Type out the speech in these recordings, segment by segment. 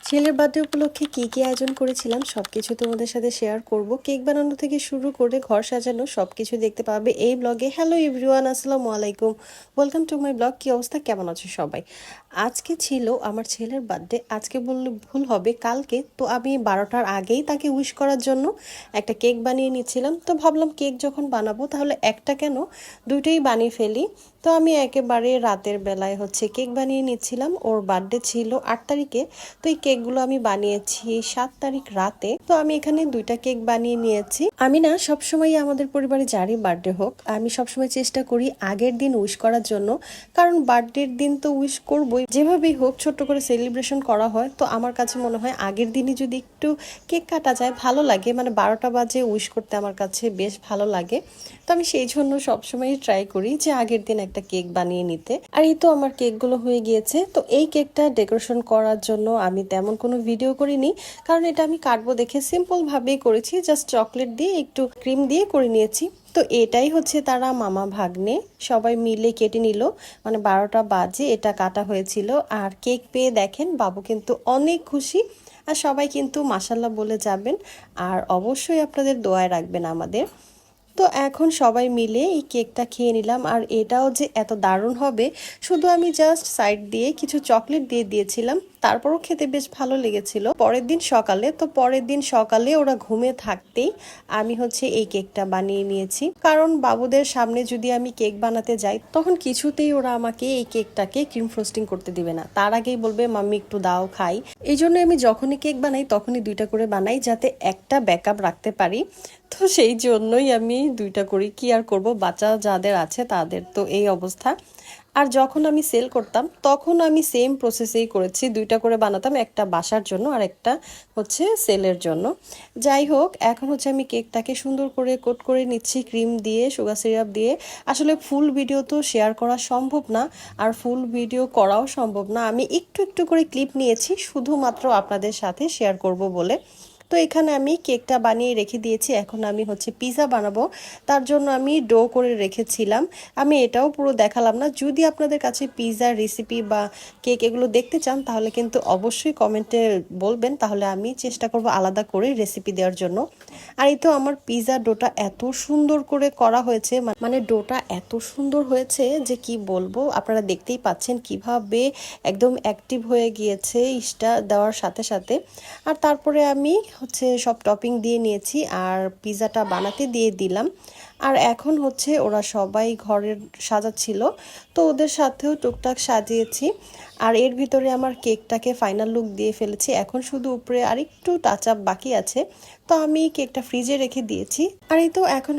ছেলের বার্থডে উপলক্ষে কি আয়োজন করেছিলাম সবকিছু তোমাদের সাথে শেয়ার করব। কেক বানানো থেকে শুরু করে ঘর সাজানো সবকিছু দেখতে পাবে এই ব্লগে। হ্যালো এভরিওয়ান, আসসালামু আলাইকুম, ওয়েলকাম টু মাই ব্লগ। কি অবস্থা, কেমন আছো সবাই? আজকে ছিল আমার ছেলের বার্থডে। আজকে বললে ভুল হবে, কালকে। তো আমি 12টার আগেই তাকে উইশ করার জন্য একটা কেক বানিয়ে নিচ্ছিলাম। তো ভাবলাম কেক যখন বানাবো তাহলে একটা কেন, দুইটাই বানিয়ে ফেলি। তো আমি একেবারে রাতের বেলায় কেক বানিয়ে নিচ্ছিলাম। ওর বার্থডে ছিল 8 তারিখে। তো এই কেকগুলো আমি বানিয়েছি 7 তারিখ রাতে। তো আমি এখানে দুইটা কেক বানিয়ে নিয়েছি। আমি না সবসময় আমাদের পরিবারে যারই বার্থডে হোক, আমি সবসময় চেষ্টা করি আগের দিন উইশ করার জন্য। কারণ বার্থডের দিন তো উইশ করবই, যেভাবেই হোক ছোট্ট করে সেলিব্রেশন করা হয়। তো আমার কাছে মনে হয় আগের দিনই যদি একটু কেক কাটা যায় ভালো লাগে। মানে 12টা বাজে উইশ করতে আমার কাছে বেশ ভালো লাগে। তো আমি সেই জন্য সবসময় ট্রাই করি যে আগের দিন একটা কেক বানিয়ে নিতে। আর এই তো আমার কেকগুলো হয়ে গিয়েছে। তো এই কেকটা ডেকোরেশন করার জন্য আমি তেমন কোনো ভিডিও করিনি, কারণ এটা আমি কাটবো দেখে সিম্পল ভাবেই করেছি। জাস্ট চকলেট দিয়ে একটু ক্রিম দিয়ে করে নিয়েছি। তো এটাই তারা মামা ভাগ্নে সবাই মিলে কেটে নিল। মানে 12টা বাজে এটা কাটা হয়েছিল। আর কেক পেয়ে দেখেন বাবু কিন্তু অনেক খুশি। আর সবাই কিন্তু মাশাল্লাহ বলে যাবেন। আর অবশ্যই আপনাদের দোয়ায় রাখবেন আমাদের। তো এখন সবাই মিলে এই কেকটা খেয়ে নিলাম। আর এটাও যে এত দারুণ হবে, শুধু আমি জাস্ট সাইড দিয়ে কিছু চকলেট দিয়ে দিয়েছিলাম, তারপরও খেতে বেশ ভালো লেগেছিল। পরের দিন সকালে ওরা ঘুমিয়ে থাকতেই আমি এই কেকটা বানিয়ে নিয়েছি। কারণ বাবুদের সামনে যদি আমি কেক বানাতে যাই তখন কিছুতেই ওরা আমাকে এই কেকটাকে ক্রিম ফ্রস্টিং করতে দিবে না। তার আগেই বলবে মাম্মি একটু দাও খাই। এই জন্য আমি যখনই কেক বানাই তখনই দুইটা করে বানাই, যাতে একটা ব্যাকআপ রাখতে পারি। তো সেই জন্যই আমি দুইটা করি। কি আর করব, বাচ্চা যাদের আছে তাদের তো এই অবস্থা। আর যখন আমি সেল করতাম তখন আমি সেম প্রসেসেই করেছি, দুইটা করে বানাতাম, একটা বাসার জন্য আর একটা সেলের জন্য। যাই হোক, এখন আমি কেকটাকে সুন্দর করে কোট করে নিচ্ছি ক্রিম দিয়ে, সুগার সিরাপ দিয়ে। আসলে ফুল ভিডিও তো শেয়ার করা সম্ভব না, আর ফুল ভিডিও করাও সম্ভব না। আমি একটু একটু করে ক্লিপ নিয়েছি শুধুমাত্র আপনাদের সাথে শেয়ার করব বলে। তো এখানে আমি কেকটা বানিয়ে রেখে দিয়েছি। এখন আমি পিৎজা বানাবো, তার জন্য আমি ডো করে রেখেছিলাম। আমি এটাও পুরো দেখালাম না। যদি আপনাদের কাছে পিৎজার রেসিপি বা কেক এগুলো দেখতে চান তাহলে কিন্তু অবশ্যই কমেন্টে বলবেন, তাহলে আমি চেষ্টা করব আলাদা করে রেসিপি দেওয়ার জন্য। আর এই তো আমার পিৎজা ডোটা এত সুন্দর করে করা হয়েছে, মানে ডোটা এত সুন্দর হয়েছে যে কি বলবো। আপনারা দেখতেই পাচ্ছেন কিভাবে একদম অ্যাক্টিভ হয়ে গিয়েছে ইস্টা দেওয়ার সাথে সাথে। আর তারপরে আমি সব টপিং দিয়ে নিয়েছি আর পিৎজাটা বানাতে দিয়ে দিলাম। আর এখন ওরা সবাই ঘরের সাজাচ্ছিল, তো ওদের সাথেও টুকটাক সাজিয়েছি। আর এর ভিতরে আমার কেকটাকে ফাইনাল লুক দিয়ে ফেলেছি। এখন শুধু উপরে আরেকটু টাচ আপ বাকি আছে। তো আমি কেকটা ফ্রিজে রেখে দিয়েছি। আর এই তো এখন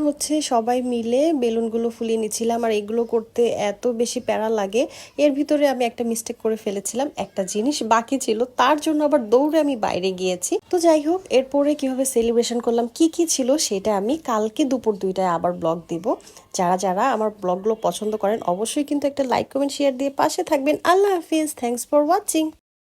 সবাই মিলে বেলুনগুলো ফুলিয়ে নিচ্ছিলাম। আর এগুলো করতে এত বেশি প্যারা লাগে। এর ভিতরে আমি একটা মিস্টেক করে ফেলেছিলাম, একটা জিনিস বাকি ছিল, তার জন্য আবার দৌড়ে আমি বাইরে গিয়েছি। তো যাই হোক, এরপরে কিভাবে সেলিব্রেশন করলাম, কি ছিল সেটা আমি কালকে দুপুর 2টায় আবার ব্লগ দিব। যারা যারা আমার ব্লগগুলো পছন্দ করেন অবশ্যই কিন্তু একটা লাইক কমেন্ট শেয়ার দিয়ে পাশে থাকবেন। আল্লাহ হাফিজ, থ্যাংকস ফর ওয়াচিং।